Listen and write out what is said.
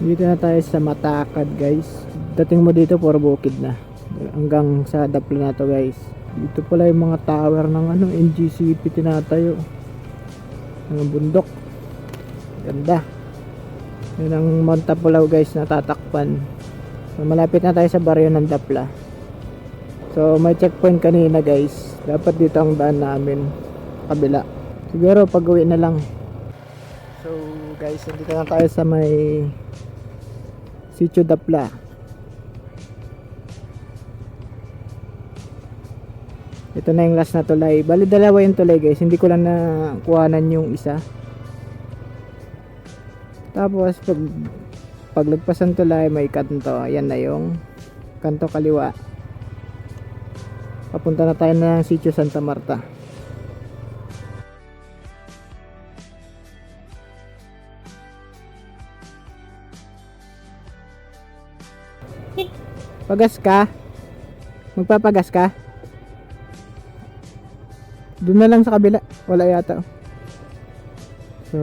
Dito na tayo sa Matakad guys. Dating mo dito puro bukid na. Hanggang sa Dapla na to guys. Dito pala yung mga tower ng NGCP tinatayo. Ng bundok. Ganda. Yun ang Mount Tapulaw guys na tatakpan. So, malapit na tayo sa baryo ng Dapla. So may checkpoint kanina guys. Dapat dito ang daan namin. Kabila. Siguro pag uwi na lang. So guys, dito na tayo sa may Sitio Dapla. Ito na yung last na tulay. Bali dalawa yung tulay guys. Hindi ko lang nakuhanan yung isa. Tapos pag lagpasan tulay may kanto. Ayan na yung kanto kaliwa. Papunta na tayo ng Sitio Santa Marta. Pagas ka? Magpapagas ka? Doon na lang sa kabila. Wala yata. So